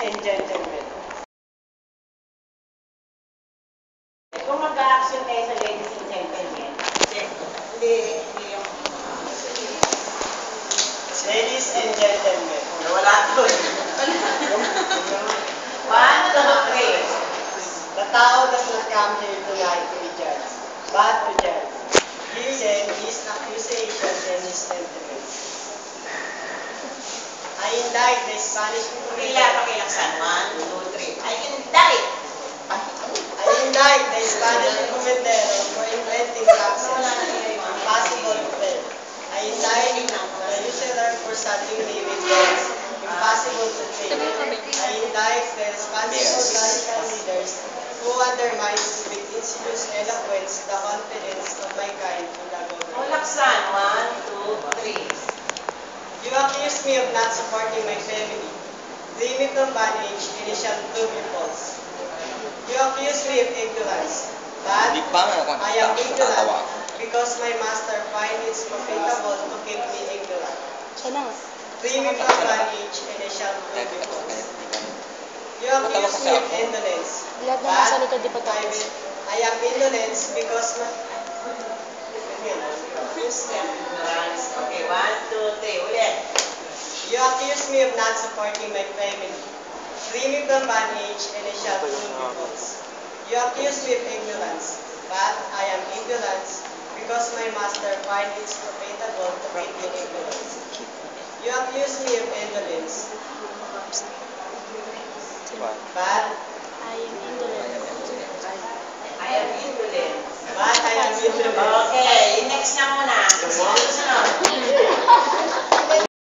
and gentlemen. Kung mag-a-action kayo sa ladies and gentlemen, hindi yung... Ladies and gentlemen. Wala doon. 1, 2, 3. The tao does not come here tonight to be judged, but to judge. Hear then his accusations and his sentiments. I indict the Spanish Pakilaksan. 1, 2, 3. I indict. I indict the Spanish Encomendero for inventing taxes impossible to pay. I indict the usurer for saddling me with debts impossible to pay. I indict the responsible clerical leaders who undermine with insidious eloquence the confidence of my kind in the government. Laksan. 1, 2, 3. You accuse me of not supporting my family. Dreaming from bondage, initial two false. You accuse me of ignorance, but I am ignorant because my master finds it profitable to keep me ignorant. Dreaming from bondage, initial two false. You accuse me of indolence, but I am indolent because my... Okay, 1, 2, 3. Ulit. You accuse me of not supporting my family. Dreaming from bondage, initial two false. You accuse me of ignorance, but I am ignorant because my master finds it profitable to keep me ignorant. You accuse me of indolence, but I am indolent. I am indolent. I am indolent. Okay, next na muna. Susunod.